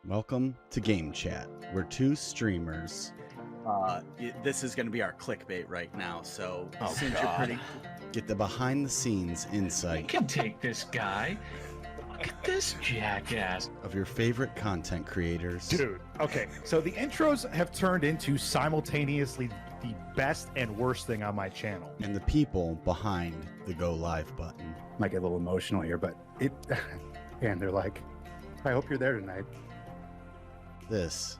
Welcome to Game Chat. We're two streamers. This is going to be our clickbait right now, so since you're pretty... Get the behind-the-scenes insight. You can take this guy. Look at this jackass. Of your favorite content creators. Dude, okay, so the intros have turned into simultaneously the best and worst thing on my channel. And the people behind the Go Live button. Might get a little emotional here, but and they're like, I hope you're there tonight. This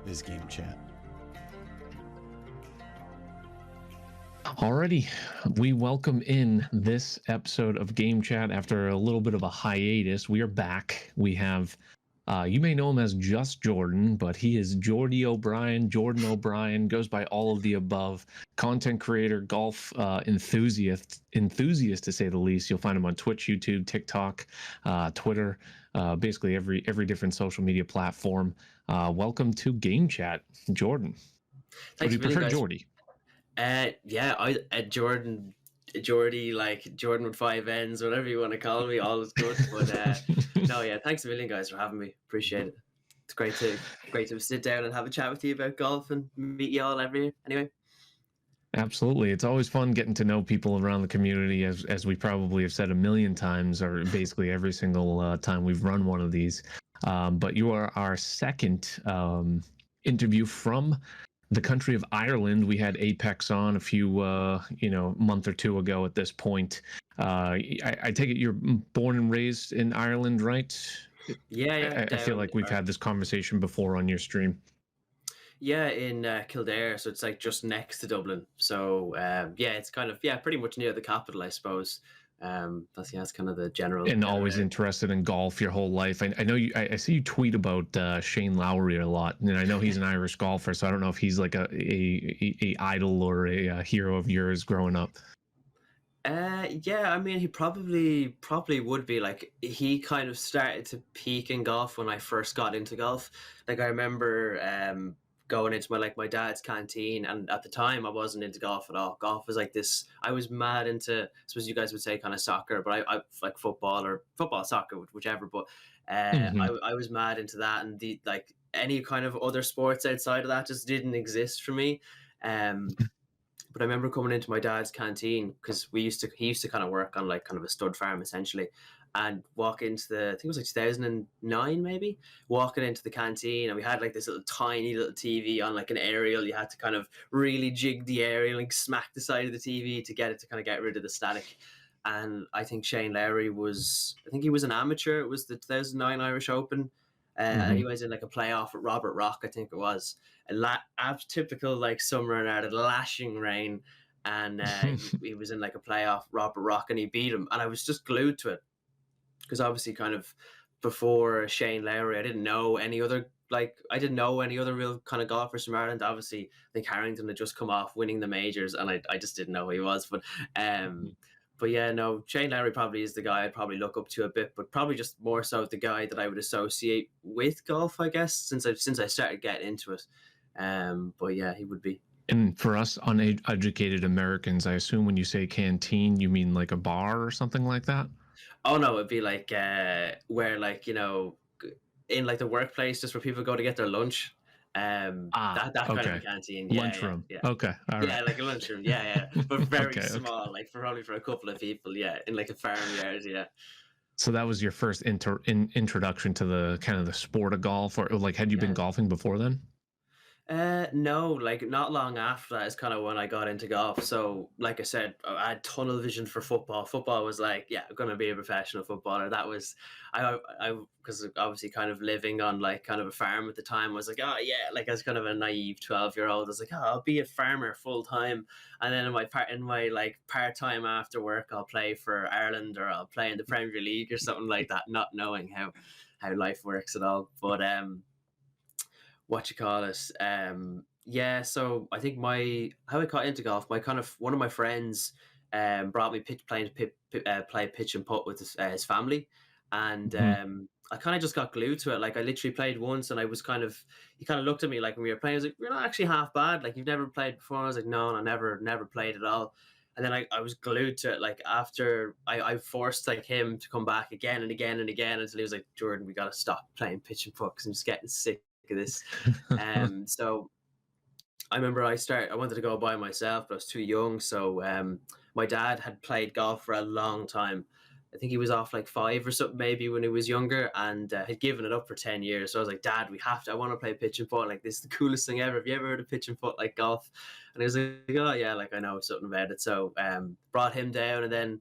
is Game Chat. Alrighty, we welcome in this episode of Game Chat after a little bit of a hiatus. We are back. We have, you may know him as Just Jordan, but he is Jordy O'Brien, Jordan O'Brien, goes by all of the above. Content creator, golf enthusiast to say the least. You'll find him on Twitch, YouTube, TikTok, Twitter, basically every different social media platform. Welcome to Game Chat, Jordan. Would you prefer Jordy? Jordy, like Jordan with 5 N's, whatever you want to call me, all is good. But no, yeah, thanks a million, guys, for having me. Appreciate it. It's great to sit down and have a chat with you about golf and meet you all anyway. Absolutely. It's always fun getting to know people around the community, as we probably have said a million times, or basically every single time we've run one of these. But you are our second interview from the country of Ireland. We had Apex on a few, month or two ago at this point. I take it you're born and raised in Ireland, right? Yeah. I feel like we've had this conversation before on your stream. Yeah, in Kildare, so it's like just next to Dublin. So it's kind of pretty much near the capital, I suppose. That's kind of the general. And always interested in golf your whole life. I know you. I see you tweet about Shane Lowry a lot, and I know he's an Irish golfer. So I don't know if he's like a idol or a hero of yours growing up. I mean, he probably would be. Like, he kind of started to peak in golf when I first got into golf. Like, I remember going into my dad's canteen, and at the time I wasn't into golf at all. Golf was like this. I was mad into, I suppose you guys would say, kind of soccer, but I like football, soccer, whichever. But I was mad into that, and the like any kind of other sports outside of that just didn't exist for me. But I remember coming into my dad's canteen, because he used to kind of work on like kind of a stud farm essentially, and walk into I think it was like 2009 maybe, walking into the canteen, and we had like this tiny little TV on like an aerial. You had to kind of really jig the aerial and smack the side of the TV to get it to kind of get rid of the static. And I think Shane Lowry he was an amateur. It was the 2009 Irish Open. And he was in like a playoff with Robert Rock, I think it was. Typical like summer and out of lashing rain, and he was in like a playoff, Robert Rock, and he beat him, and I was just glued to it, because obviously kind of before Shane Lowry, I didn't know any other real kind of golfers from Ireland. Obviously, I think Harrington had just come off winning the majors, and I just didn't know who he was, But yeah, no, Shane Lowry probably is the guy I'd probably look up to a bit, but probably just more so the guy that I would associate with golf, I guess, since I started getting into it. But yeah, he would be. And for us uneducated Americans, I assume when you say canteen, you mean like a bar or something like that? Oh no, it'd be like where, like, in like the workplace, just where people go to get their lunch. That kind of a canteen. Lunchroom. Yeah. Okay. All right. Yeah, like a lunchroom. Yeah. But very small, like probably for a couple of people. Yeah, in like a farmyard. Yeah. So that was your first introduction to the kind of the sport of golf, or like had you been golfing before then? No, like not long after that is kind of when I got into golf. So like I said, I had tunnel vision for football. Football was like, I'm going to be a professional footballer. That was, I because obviously kind of living on like kind of a farm at the time, I was like, like as kind of a naive 12-year-old, I was like, I'll be a farmer full time. And then in my like part time after work, I'll play for Ireland, or I'll play in the Premier League or something like that, not knowing how life works at all. But what you call it? So I think how I got into golf, one of my friends brought me play pitch and putt with his family, and I kind of just got glued to it. Like, I literally played once, and he kind of looked at me like when we were playing. I was like, "You're not actually half bad. Like, you've never played before." I was like, "No, I never played at all." And then I was glued to it. Like after I forced like him to come back again and again and again until he was like, Jordan, we gotta stop playing pitch and puck 'cause I'm just getting sick of this. So I remember I wanted to go by myself, but I was too young. So my dad had played golf for a long time. I think he was off like 5 or something maybe when he was younger, and had given it up for 10 years. So I was like, Dad, I want to play pitch and putt. Like, this is the coolest thing ever. Have you ever heard of pitch and putt, like golf? And he was like, oh yeah, like I know something about it. So brought him down, and then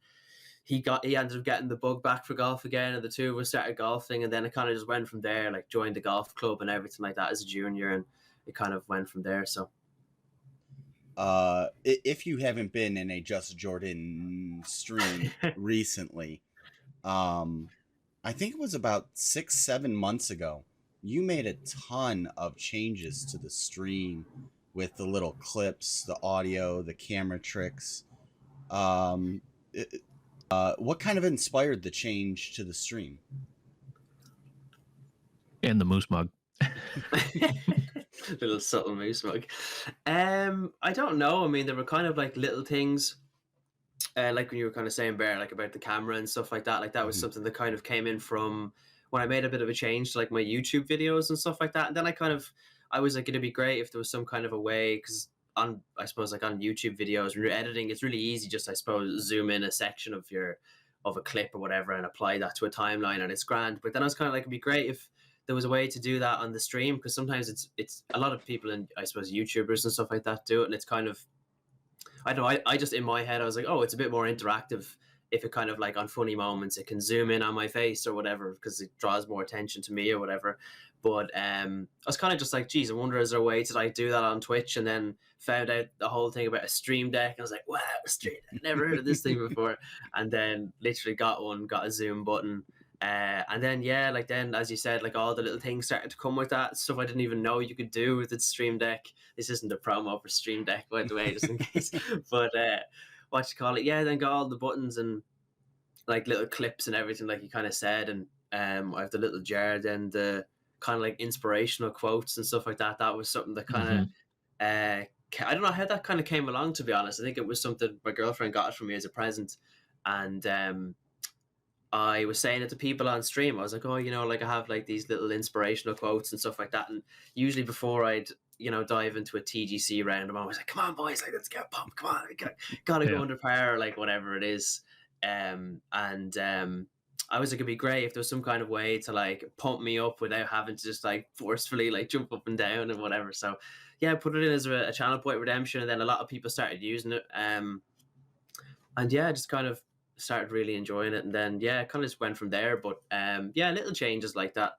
he ended up getting the bug back for golf again, and the two of us started golfing, and then it kind of just went from there. Like joined the golf club and everything like that as a junior, and it kind of went from there. So if you haven't been in a Just Jordan stream recently, I think it was about 6-7 months ago, you made a ton of changes to the stream with the little clips, the audio, the camera tricks. What kind of inspired the change to the stream? And the moose mug. Little subtle moose mug. I don't know. I mean, there were kind of like little things, like when you were kind of saying, Bear, like about the camera and stuff like that. Like that was something that kind of came in from when I made a bit of a change to like my YouTube videos and stuff like that. And then I was like, it'd be great if there was some kind of a way, because I suppose like on YouTube videos when you're editing, it's really easy just, I suppose, zoom in a section of a clip or whatever and apply that to a timeline and it's grand. But then I was kind of like, it'd be great if there was a way to do that on the stream, because sometimes it's a lot of people, and I suppose YouTubers and stuff like that do it, and it's kind of, I don't know, I just in my head I was like, oh, it's a bit more interactive if it kind of like on funny moments it can zoom in on my face or whatever, because it draws more attention to me or whatever. But I was kind of just like, geez, I wonder, is there a way to do that on Twitch? And then found out the whole thing about a stream deck. I was like, wow, a stream deck, never heard of this thing before. And then literally got a zoom button. And then, yeah, like then, as you said, like all the little things started to come with that, stuff I didn't even know you could do with the Stream Deck. This isn't a promo for Stream Deck, by the way, just in case. But what you call it? Yeah, then got all the buttons and like little clips and everything, like you kind of said. And I have the little jar, then the kind of like inspirational quotes and stuff like that. That was something that kind of, I don't know how that kind of came along, to be honest. I think it was something my girlfriend got it for me as a present. And I was saying it to people on stream. I was like, oh, like I have like these little inspirational quotes and stuff like that. And usually before I'd, dive into a TGC round, I'm always like, come on, boys, like let's get pumped. Come on, gotta go under power, like whatever it is. I was like, it'd be great if there was some kind of way to like pump me up without having to just like forcefully like jump up and down and whatever. So yeah, I put it in as a channel point redemption, and then a lot of people started using it. And yeah, just kind of started really enjoying it, and then yeah, it kind of just went from there. But yeah, little changes like that,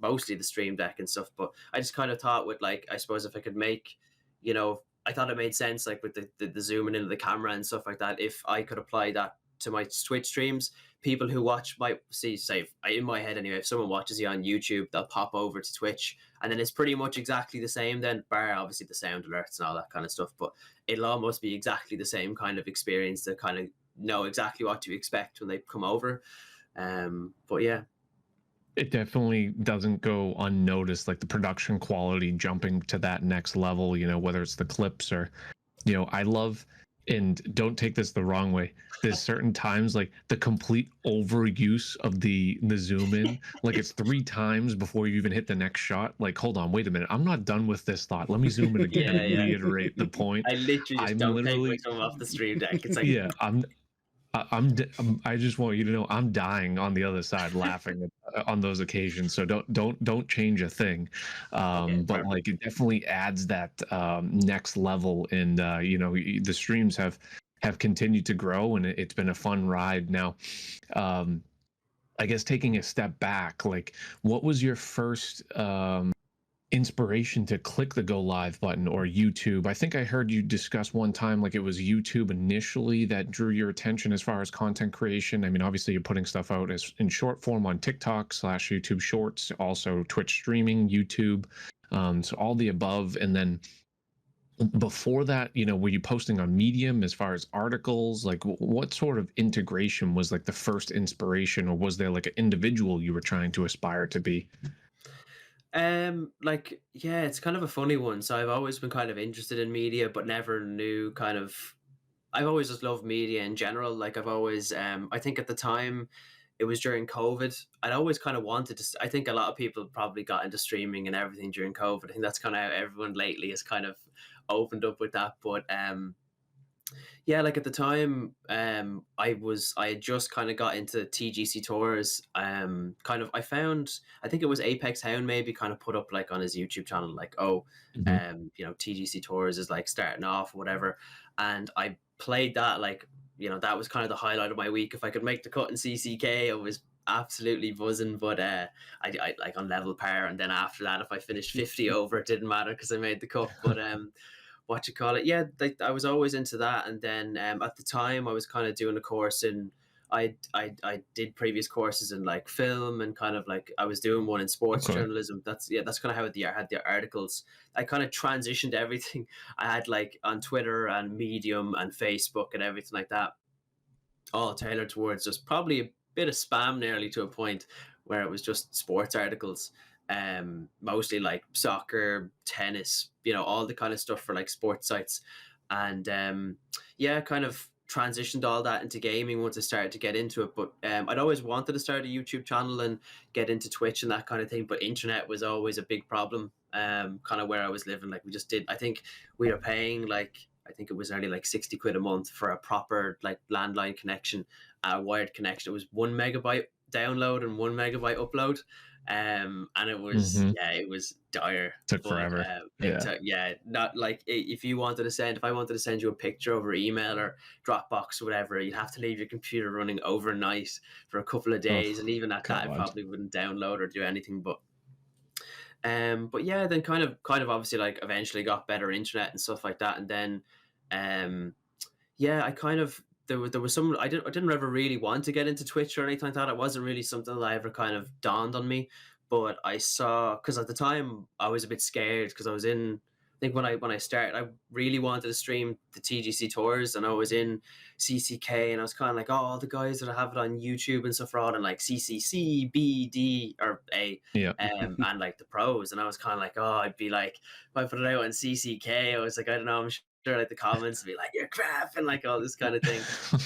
mostly the Stream Deck and stuff. But I just kind of thought with like, I suppose if I could make, I thought it made sense like with the zooming into the camera and stuff like that, if I could apply that to my Twitch streams, people who watch might see, say, in my head anyway, if someone watches you on YouTube, they'll pop over to Twitch, and then it's pretty much exactly the same then, bar obviously the sound alerts and all that kind of stuff, but it'll almost be exactly the same kind of experience to kind of know exactly what to expect when they come over. But yeah, it definitely doesn't go unnoticed, like the production quality jumping to that next level, whether it's the clips or, I love, and don't take this the wrong way, there's certain times like the complete overuse of the zoom in, like it's 3 times before you even hit the next shot. Like, hold on, wait a minute, I'm not done with this thought, let me zoom in again and reiterate the point. I literally just don't take my thumb off the Stream Deck. It's like, yeah, I just want you to know I'm dying on the other side laughing on those occasions. So don't change a thing. But like it definitely adds that next level, and the streams have continued to grow, and it's been a fun ride. Now, I guess taking a step back, like what was your first inspiration to click the go live button, or YouTube? I think I heard you discuss one time like it was YouTube initially that drew your attention as far as content creation. I mean, obviously you're putting stuff out as in short form on TikTok/YouTube Shorts, also Twitch streaming, YouTube, so all the above. And then before that, were you posting on Medium as far as articles? Like what sort of integration was like the first inspiration, or was there like an individual you were trying to aspire to be? Like, yeah, it's kind of a funny one. So I've always been kind of interested in media, but never knew kind of I've always just loved media in general. Like I've always, I think at the time, it was during COVID. I'd always kind of wanted to. I think a lot of people probably got into streaming and everything during COVID. I think that's kind of how everyone lately has kind of opened up with that. But yeah, like at the time, I had just kind of got into TGC tours. Kind of, I think it was Apex Hound maybe kind of put up like on his YouTube channel, like, oh, you know, TGC tours is like starting off, or whatever. And I played that, like, you know, that was kind of the highlight of my week. If I could make the cut in CCK, I was absolutely buzzing. But I like on level par, and then after that, if I finished 50 over, it didn't matter because I made the cut. But what you call it, yeah, like I was always into that. And then at the time I was kind of doing a course in, I did previous courses in like film, and kind of like I was doing one in sports journalism. That's kind of how I had the articles. I kind of transitioned everything I had, like on Twitter and Medium and Facebook and everything like that, all tailored towards just probably a bit of spam nearly, to a point where it was just sports articles, mostly like soccer, tennis, you know, all the kind of stuff for like sports sites. And yeah, kind of transitioned all that into gaming once I started to get into it. But I'd always wanted to start a YouTube channel and get into Twitch and that kind of thing, but internet was always a big problem. Kind of where I was living, like we just did, I think we were paying like, I think it was nearly like 60 quid a month for a proper like landline connection, a wired connection. It was 1 megabyte download and 1 megabyte upload. And it was, yeah, it was dire. Took forever. Not like if I wanted to send you a picture over email or Dropbox or whatever, you'd have to leave your computer running overnight for a couple of days. And even at that, it probably wouldn't download or do anything. But yeah, then kind of obviously like eventually got better internet and stuff like that. And then, yeah, I kind of, there was some, I didn't ever really want to get into Twitch or anything like that. It wasn't really something that I ever kind of dawned on me. But I saw, because at the time I was a bit scared, because I was in, I think when I started, I really wanted to stream the TGC tours, and I was in CCK, and I was kind of like, oh, all the guys that have it on YouTube and stuff are all in like CCC, B, D, or A, and like the pros. And I was kind of like, oh, I'd be like, if I put it out on CCK, I was like, I don't know, I'm sure like the comments would be like, you're crap, and like all this kind of thing,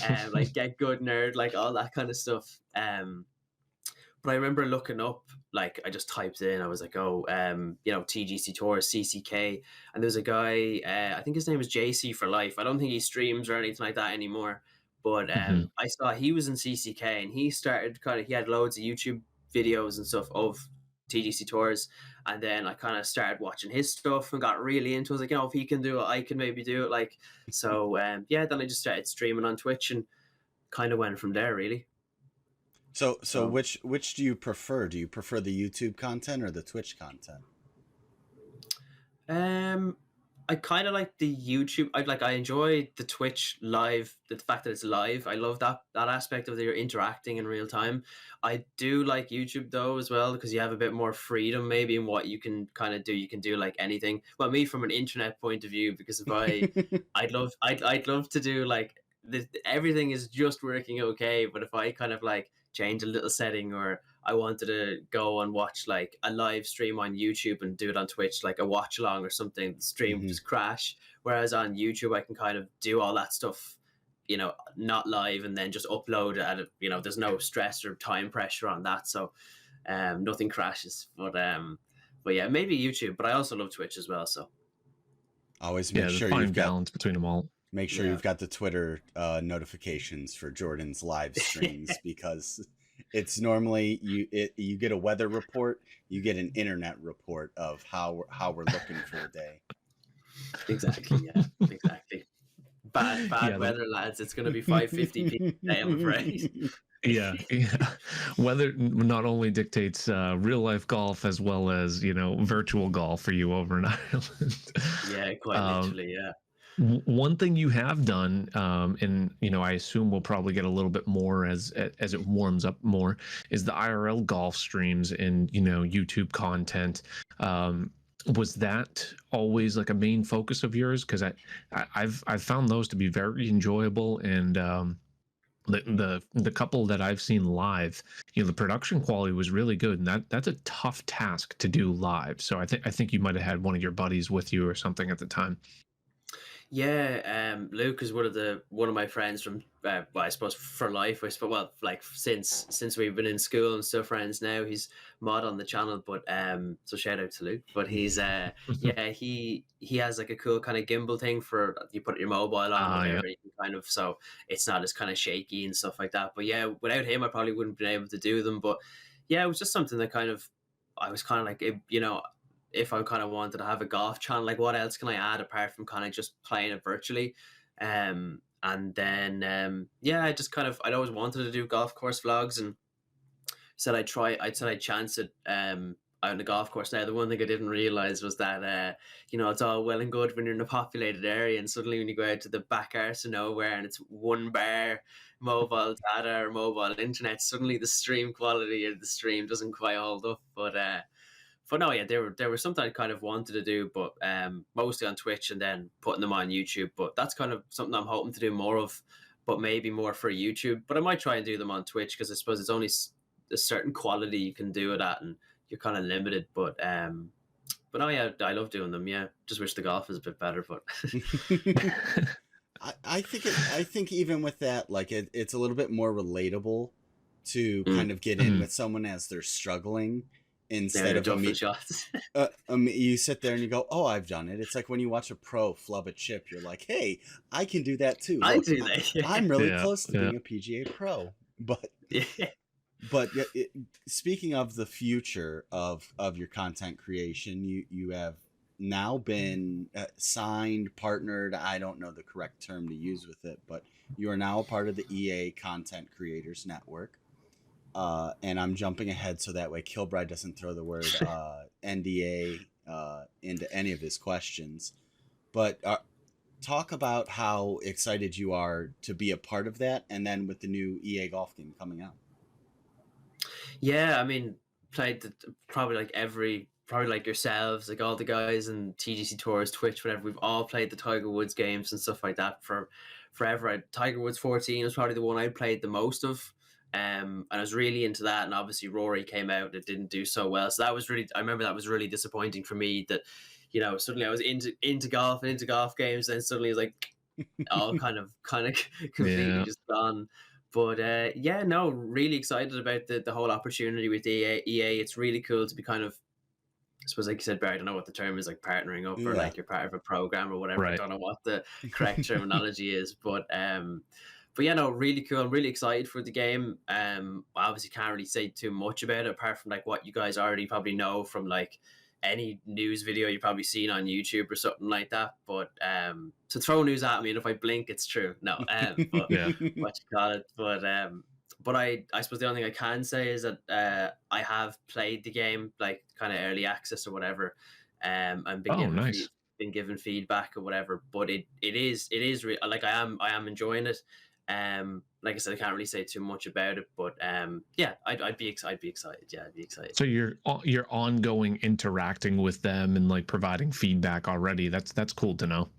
and like get good nerd, like all that kind of stuff. But I remember looking up, like I just typed in, I was like, oh, you know, TGC Tours, CCK, and there's a guy, I think his name is JC for Life. I don't think he streams or anything like that anymore, but I saw he was in CCK, and he started he had loads of YouTube videos and stuff of TGC Tours, and then I kind of started watching his stuff and got really into it. I was like, you know, if he can do it, I can maybe do it. Like, so yeah, then I just started streaming on Twitch and kind of went from there, really. So which do you prefer? Do you prefer the YouTube content or the Twitch content? I kind of like the YouTube. I enjoy the Twitch live. The fact that it's live, I love that aspect of that you're interacting in real time. I do like YouTube though as well, because you have a bit more freedom maybe in what you can kind of do. You can do like anything. Well, me from an internet point of view, because if I'd love to do like everything is just working okay, but if I kind of like change a little setting, or I wanted to go and watch like a live stream on YouTube and do it on Twitch, like a watch along or something, the stream would just crash. Whereas on YouTube, I can kind of do all that stuff, you know, not live, and then just upload it. You know, there's no stress or time pressure on that, so nothing crashes. But yeah, maybe YouTube. But I also love Twitch as well. So always make sure you've got balance between them all. Make sure you've got the Twitter notifications for Jordan's live streams, because it's normally you get a weather report, you get an internet report of how we're looking for the day. Exactly. Yeah. Exactly. Bad weather, lads. It's going to be 5:50 p.m. today, I'm afraid. Yeah. Weather not only dictates real life golf as well as, you know, virtual golf for you over in Ireland. Yeah, quite literally. Yeah. One thing you have done, and you know, I assume we'll probably get a little bit more as it warms up more, is the IRL golf streams and, you know, YouTube content. Was that always like a main focus of yours? Because I've found those to be very enjoyable, and the couple that I've seen live, you know, the production quality was really good, and that's a tough task to do live. So I think you might have had one of your buddies with you or something at the time. Luke is one of my friends from well, I suppose for life. I suppose well, like since we've been in school and still friends now. He's mod on the channel, but so shout out to Luke. But he's he has like a cool kind of gimbal thing for you put your mobile on, whatever. You can kind of so it's not as kind of shaky and stuff like that. But yeah, without him, I probably wouldn't have been able to do them. But yeah, it was just something that kind of I was kind of like if I kind of wanted to have a golf channel, like what else can I add apart from kind of just playing it virtually? And then I just kind of I'd always wanted to do golf course vlogs and said I'd chance it out on the golf course. Now the one thing I didn't realize was that it's all well and good when you're in a populated area, and suddenly when you go out to the back arse of nowhere and it's one bar mobile data or mobile internet, suddenly the stream quality of the stream doesn't quite hold up. But no, yeah, there were something I kind of wanted to do, but mostly on Twitch and then putting them on YouTube. But that's kind of something I'm hoping to do more of, but maybe more for YouTube. But I might try and do them on Twitch because I suppose it's only a certain quality you can do it at, and you're kind of limited. But oh yeah, I love doing them. Yeah, just wish the golf was a bit better, but. I think even with that, like it's a little bit more relatable to kind of get in with someone as they're struggling. Instead of shots. You sit there and you go, "Oh, I've done it." It's like when you watch a pro flub a chip, you're like, "Hey, I can do that too." I do that. Yeah. I'm really close to being a PGA pro. But speaking of the future of your content creation, you have now been signed, partnered. I don't know the correct term to use with it, but you are now a part of the EA Content Creators Network. And I'm jumping ahead so that way Kilbride doesn't throw the word NDA into any of his questions. But talk about how excited you are to be a part of that, and then with the new EA golf game coming out. Yeah, I mean, played probably like yourselves, like all the guys in TGCtours, Twitch, whatever. We've all played the Tiger Woods games and stuff like that for forever. Tiger Woods 14 was probably the one I played the most of. And I was really into that, and obviously Rory came out and it didn't do so well. So that was I remember that was really disappointing for me that, suddenly I was into golf and into golf games, and suddenly it was like all kind of completely just gone. But really excited about the whole opportunity with EA. It's really cool to be kind of, I suppose, like you said, Barry, I don't know what the term is, like partnering up or like you're part of a program or whatever. Right. I don't know what the correct terminology is, but yeah, no, really cool. I'm really excited for the game. I obviously can't really say too much about it apart from like what you guys already probably know from like any news video you've probably seen on YouTube or something like that. But to throw news at me and if I blink, it's true. No, but what you call it. But I suppose the only thing I can say is that I have played the game like kind of early access or whatever, and been given feedback or whatever. But it is like I am enjoying it. Like I said, I can't really say too much about it, but I'd be excited. Yeah, I'd be excited. So you're ongoing interacting with them and like providing feedback already. That's cool to know.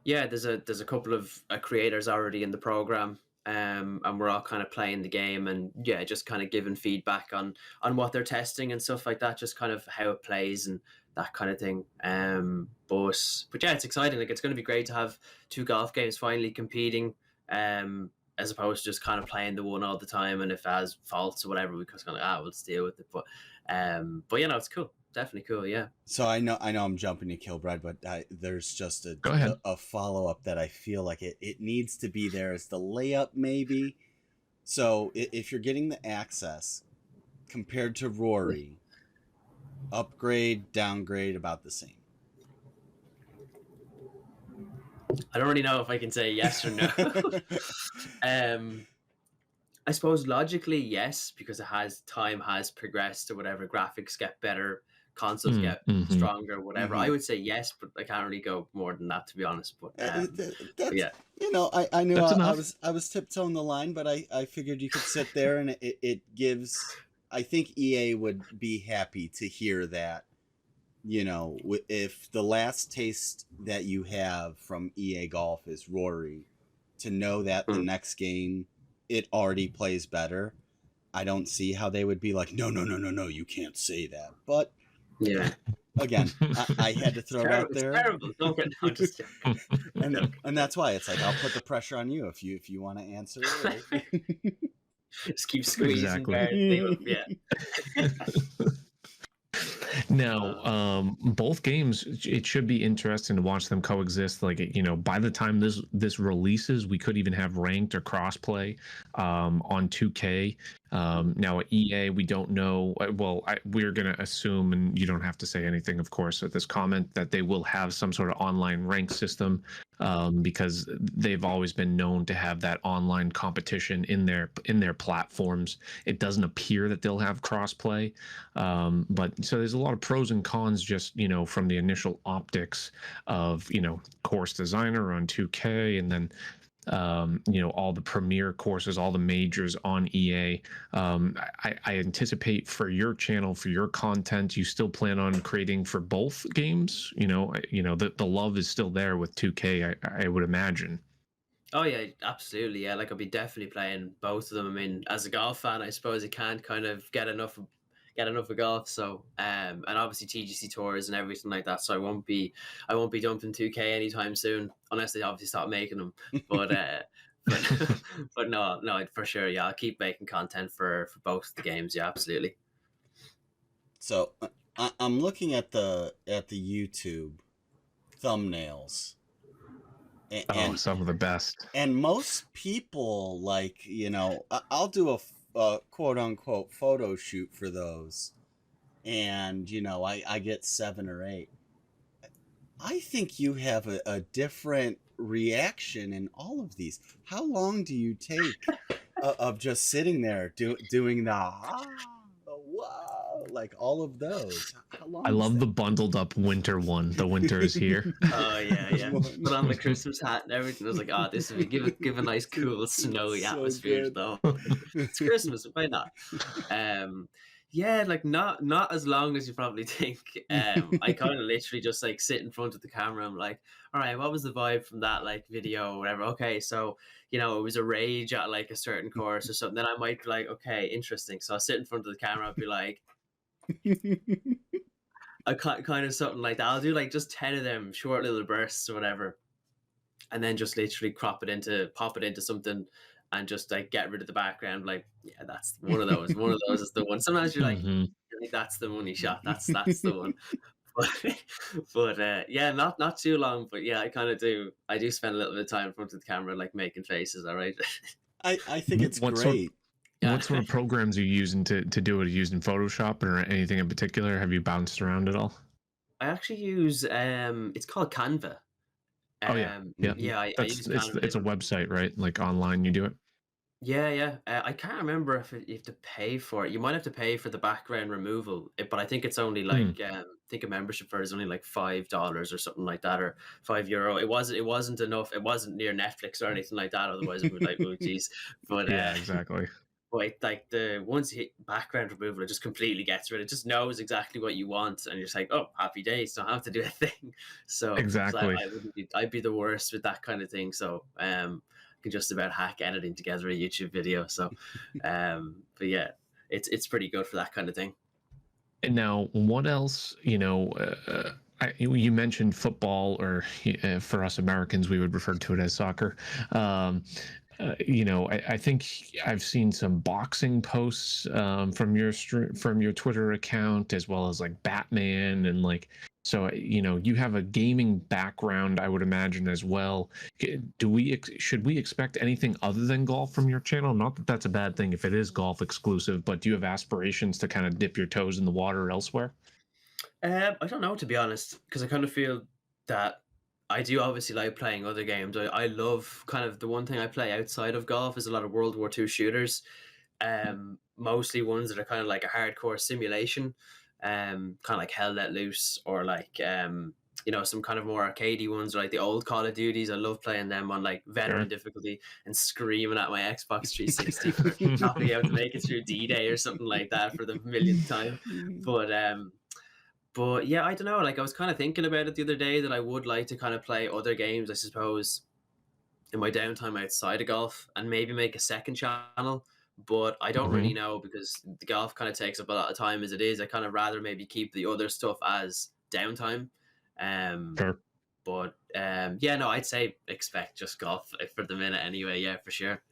Yeah, there's a couple of creators already in the program, and we're all kind of playing the game and just kind of giving feedback on what they're testing and stuff like that, just kind of how it plays and that kind of thing. But yeah, it's exciting. Like it's going to be great to have two golf games finally competing. As opposed to just kind of playing the one all the time, and if it has faults or whatever, we just kind of we'll deal with it. But it's cool, definitely cool. Yeah. So I know I'm jumping to Kilbride, but there's just a follow up that I feel like it needs to be there as the layup maybe. So if you're getting the access compared to Rory, upgrade, downgrade, about the same. I don't really know if I can say yes or no. I suppose logically yes, because time has progressed or whatever, graphics get better, consoles get stronger, whatever. I would say yes, but I can't really go more than that, to be honest. But yeah, I knew I was tiptoeing the line, but I figured you could sit there and it gives. I think EA would be happy to hear that. If the last taste that you have from EA Golf is Rory, to know that the next game it already plays better, I don't see how they would be like, no, you can't say that. But again, I had to throw it out there. It's terrible. Don't get no, just joking. And that's why it's like I'll put the pressure on you if you want to answer it. Right? Just keep squeezing. Exactly. Yeah. Now, both games, it should be interesting to watch them coexist. Like, you know, by the time this releases, we could even have ranked or crossplay on 2K. Now at EA, we don't know. Well, we're going to assume, and you don't have to say anything, of course, at this comment, that they will have some sort of online rank system, because they've always been known to have that online competition in their platforms. It doesn't appear that they'll have crossplay, but so there's a lot of pros and cons, just, you know, from the initial optics of, you know, course designer on 2K, and then you know, all the premier courses, all the majors on EA. I anticipate for your channel, for your content, you still plan on creating for both games. You know, the love is still there with 2K. I would imagine. Oh yeah, absolutely. Yeah, like I'll be definitely playing both of them. I mean, as a golf fan, I suppose you can't kind of get enough of golf. So and obviously TGC tours and everything like that. So I won't be dumping 2K anytime soon, unless they obviously stop making them. But but no, for sure. Yeah, I'll keep making content for both the games. Yeah, absolutely. So I'm looking at the YouTube thumbnails. And some of the best. And most people, like, you know, I'll do a quote unquote photo shoot for those, and you know, I get 7 or 8. I think you have a different reaction in all of these. How long do you take of just sitting there doing the wow, like all of those? How long? I love the bundled up winter one. The winter is here. Oh yeah. Put on the Christmas hat and everything. I was like, oh, this would give a nice, cool, snowy So atmosphere good. though. It's Christmas, why not? Yeah, like not as long as you probably think. I kind of literally just like sit in front of the camera. I'm like, all right, what was the vibe from that like video or whatever? Okay, so you know, it was a rage at like a certain course or something. Then I might be like, okay, interesting. So I'll sit in front of the camera and be like, I kind of something like that. I'll do like just 10 of them short little bursts or whatever, and then just literally pop it into something, and just like get rid of the background. Like, yeah, that's one of those. One of those is the one. Sometimes you're like, that's the money shot. That's the one. But yeah, not too long. But yeah, I kind of do. I do spend a little bit of time in front of the camera, like making faces. All right. I think it's great. What sort of programs are you using to do it? Are you using Photoshop or anything in particular? Have you bounced around at all? I actually use it's called Canva. Oh yeah. I use Canva. It's a website, right? Like online, you do it. Yeah. I can't remember if you have to pay for it. You might have to pay for the background removal, but I think it's only like I think a membership for it is only like $5 or something like that, or €5. It wasn't enough. It wasn't near Netflix or anything like that. Otherwise, it would like, oh geez. But yeah, exactly. But like once you hit background removal, it just completely gets rid. It just knows exactly what you want, and you're just like, oh, happy days. Don't have to do a thing. So exactly, I'd be the worst with that kind of thing. So I can just about hack editing together a YouTube video. So but yeah, it's pretty good for that kind of thing. And now, what else? You know, you mentioned football, or for us Americans, we would refer to it as soccer. You know, I think I've seen some boxing posts from your Twitter account, as well as like Batman, and like, so you know, you have a gaming background, I would imagine, as well. Should we expect anything other than golf from your channel? Not that that's a bad thing if it is golf exclusive, but do you have aspirations to kind of dip your toes in the water elsewhere? I don't know, to be honest, because I kind of feel that I do obviously like playing other games. I love kind of the one thing I play outside of golf is a lot of World War II shooters. Mostly ones that are kind of like a hardcore simulation, kind of like Hell Let Loose, or like you know, some kind of more arcadey ones, like the old Call of Duties. I love playing them on like veteran difficulty and screaming at my Xbox 360 for not being able to make it through D-Day or something like that for the millionth time. But yeah, I don't know. Like I was kind of thinking about it the other day that I would like to kind of play other games, I suppose, in my downtime outside of golf, and maybe make a second channel. But I don't really know, because the golf kind of takes up a lot of time as it is. I kind of rather maybe keep the other stuff as downtime. Sure. But yeah, no, I'd say expect just golf for the minute anyway. Yeah, for sure.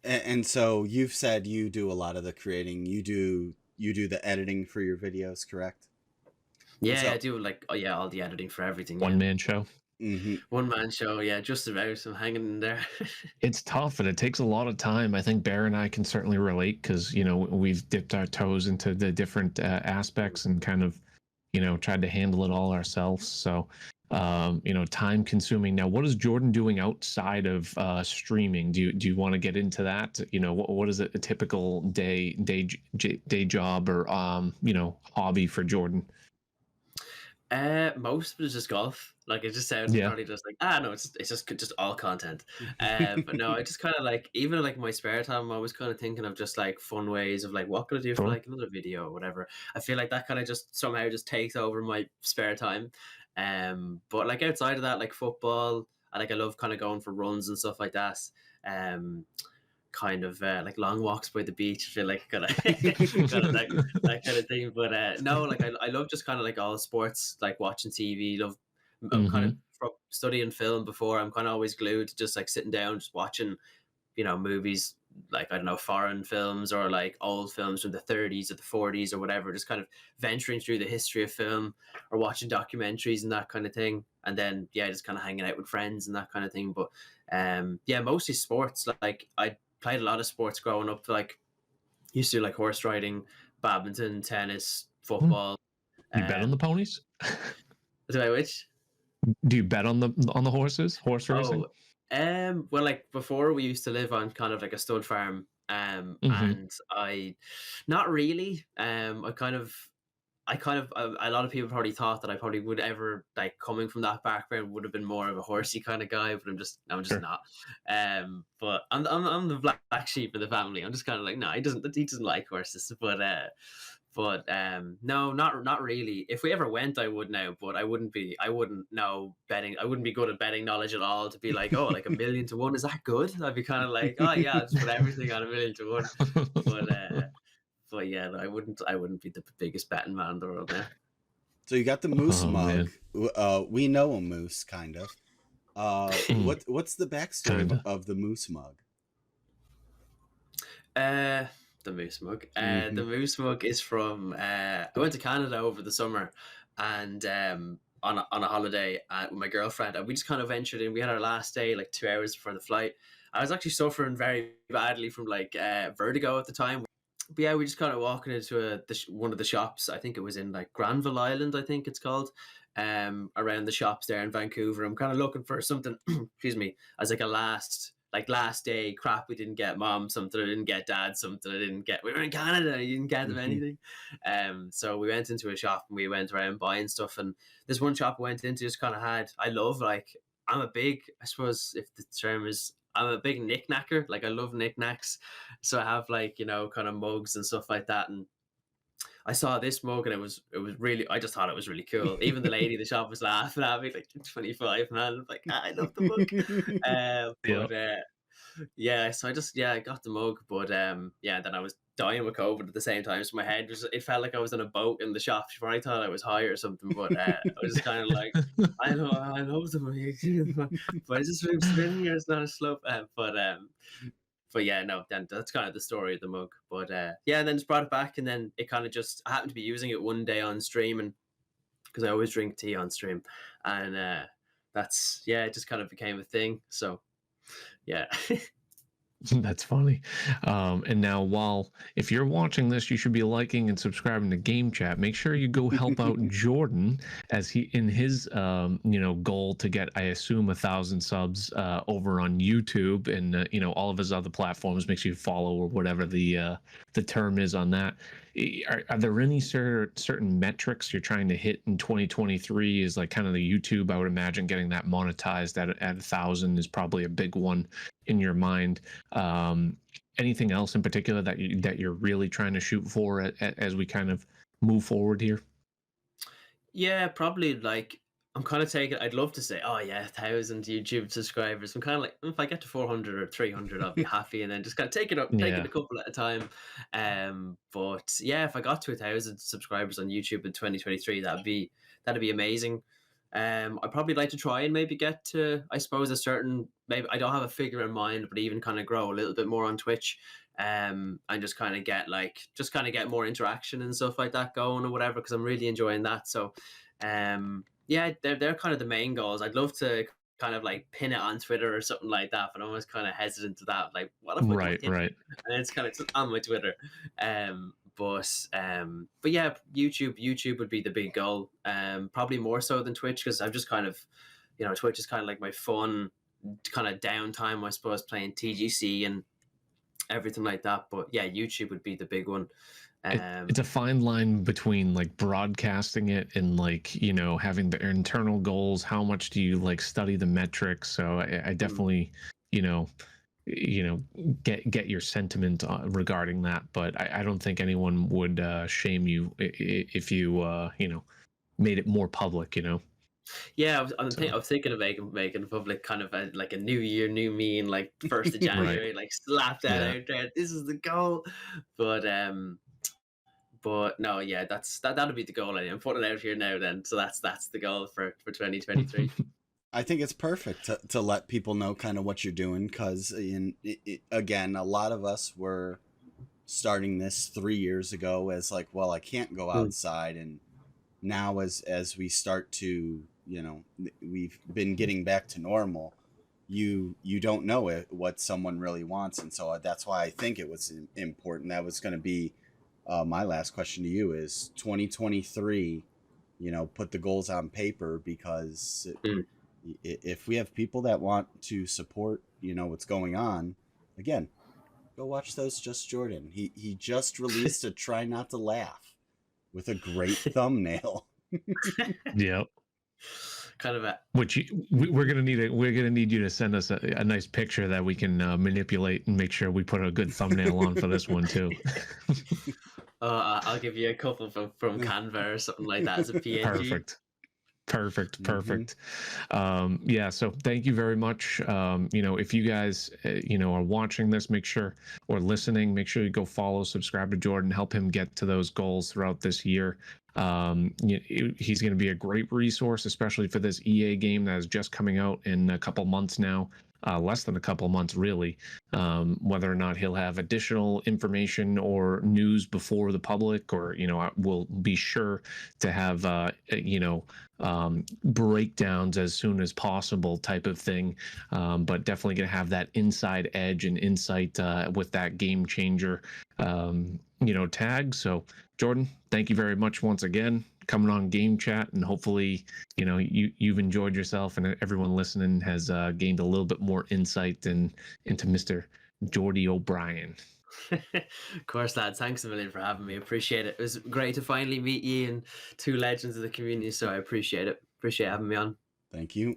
And so you've said you do a lot of the creating. You do the editing for your videos, correct? Yeah, So- I do like all the editing for everything. One Yeah. man show. Mhm. One man show. Yeah, just about. I'm hanging in there. It's tough and it takes a lot of time. I think Bear and I can certainly relate because, we've dipped our toes into the different aspects and kind of, tried to handle it all ourselves. So, time consuming. Now, what is Jordan doing outside of streaming? Do you want to get into that? What is a typical day job or, hobby for Jordan? Most of it is just golf. Like it just sounds Yeah. probably just like no, it's just all content. But no, I just kind of like even like my spare time, I'm always kind of thinking of just like fun ways of like what could I do for Sure. like another video or whatever. I feel like that kind of just somehow just takes over my spare time. But like outside of that, like football, I love kind of going for runs and stuff like that. Kind of like long walks by the beach. I feel like kind of that kind of thing. But no, like I love just kind of like all sports, like watching TV. Love I'm kind of from studying film before. I'm kind of always glued to just like sitting down, just watching, movies like I don't know, foreign films or like old films from the 30s or the 40s or whatever. Just kind of venturing through the history of film or watching documentaries and that kind of thing. And then yeah, just kind of hanging out with friends and that kind of thing. But yeah, mostly sports. Like I played a lot of sports growing up. Like used to do like horse riding, badminton, tennis, football. You bet on the ponies? Do I which? Do you bet on the horses? Horse racing? Well, like before we used to live on kind of like a stud farm. And I not really. A lot of people probably thought that I probably would ever like coming from that background would have been more of a horsey kind of guy, but I'm just Sure. not. But I'm the black sheep of the family. I'm just kind of like no, he doesn't like horses, but no, not really. If we ever went, I would now, but I wouldn't know betting. I wouldn't be good at betting knowledge at all to be like, oh, like 1,000,000 to 1, is that good? I'd be kind of like, oh yeah, I'll just put everything on 1,000,000 to 1. But yeah, no, I wouldn't be the biggest betting man in the world now. So you got the moose Oh, mug. man. We know a moose, kind of. What's the backstory Kinda. of the moose mug? The moose mug. The moose mug is from. I went to Canada over the summer, and on a holiday with my girlfriend, and we just kind of ventured in. We had our last day like 2 hours before the flight. I was actually suffering very badly from like vertigo at the time. But yeah, we just kind of walking into one of the shops. I think it was in like Granville Island, I think it's called. Around the shops there in Vancouver. I'm kind of looking for something. Excuse me, as like a last day crap. We didn't get mom something. I didn't get dad something. I didn't get. We were in Canada. You didn't get them anything. So we went into a shop and we went around buying stuff. And this one shop I went into just kind of had. I love like I'm a big. I suppose if the term is. I'm a big knick-knacker. Like I love knick-knacks. So I have like, kind of mugs and stuff like that. And I saw this mug and it was really, I just thought it was really cool. Even the lady in the shop was laughing at me like 25, man. I'm like, I love the mug. Yeah, so I got the mug, but then I was dying with COVID at the same time. So my head it felt like I was on a boat in the shop before I thought I was high or something. But I was just kind of like, I love the mug, but it's just spinning here. It's not a slope. But yeah, no, then that's kind of the story of the mug. But yeah, and then just brought it back, and then it kind of just I happened to be using it one day on stream, and because I always drink tea on stream, and it just kind of became a thing. So yeah. That's funny. And now, if you're watching this, you should be liking and subscribing to Game Chat. Make sure you go help out Jordan as he in his goal to get, I assume, 1,000 subs over on YouTube and all of his other platforms. Make sure you follow or whatever the term is on that. Are there any certain metrics you're trying to hit in 2023? Is like kind of the YouTube, I would imagine getting that monetized at 1,000 is probably a big one in your mind. Anything else in particular that you're really trying to shoot for as we kind of move forward here? Yeah, probably like I'm kind of taking. I'd love to say, oh yeah, 1,000 YouTube subscribers. I'm kind of like, if I get to 400 or 300, I'll be happy, and then just kind of take it up, take it Yeah. a couple at a time. But yeah, if I got to 1,000 subscribers on YouTube in 2023, that'd be amazing. I'd probably like to try and maybe get to, I suppose, a certain, maybe I don't have a figure in mind, but even kind of grow a little bit more on Twitch, and just kind of get more interaction and stuff like that going or whatever, because I'm really enjoying that. So, yeah, they're kind of the main goals. I'd love to kind of like pin it on Twitter or something like that, but I'm always kind of hesitant to that. Like, what if I Right, don't hit right. it? And it's kind of just on my Twitter. But yeah, YouTube would be the big goal. Probably more so than Twitch, because I've just kind of, Twitch is kind of like my fun kind of downtime, I suppose, playing TGC and everything like that. But yeah, YouTube would be the big one. It's a fine line between like broadcasting it and like having the internal goals. How much do you like study the metrics? So I definitely get your sentiment regarding that, but I don't think anyone would shame you if you made it more public. Yeah, I So was thinking of making public kind of like a new year, new me, and like 1st of January, like slap that Yeah. out there. This is the goal. But no, yeah, that'll be the goal. I'm putting it out here now. Then, so that's the goal for 2023. I think it's perfect to let people know kind of what you're doing, because again, a lot of us were starting this 3 years ago as like, well, I can't go outside, and now as we start to, we've been getting back to normal, you don't know what someone really wants, and so that's why I think it was important. That was going to be my last question to you is 2023, put the goals on paper, because if we have people that want to support, what's going on, again, go watch those Just Jordan. He just released a Try Not to Laugh with a great thumbnail. Yep. Kind of a Which we're gonna need you to send us a nice picture that we can manipulate and make sure we put a good thumbnail on for this one too. I'll give you a couple from Canva or something like that as a PNG. Perfect. Yeah, so thank you very much. If you guys are watching this, make sure, or listening, make sure you go follow, subscribe to Jordan, help him get to those goals throughout this year. He's going to be a great resource, especially for this EA game that is just coming out in a couple months now. Less than a couple months, really. Whether or not he'll have additional information or news before the public, or we'll be sure to have breakdowns as soon as possible, type of thing. But definitely gonna have that inside edge and insight with that game changer tag. So Jordan, thank you very much once again coming on Game Chat, and hopefully you've enjoyed yourself, and everyone listening has gained a little bit more insight into Mr. Jordy O'Brien. Of course, lad. Thanks a million for having me. Appreciate it. It was great to finally meet you and two legends of the community. So I appreciate it. Appreciate having me on. Thank you.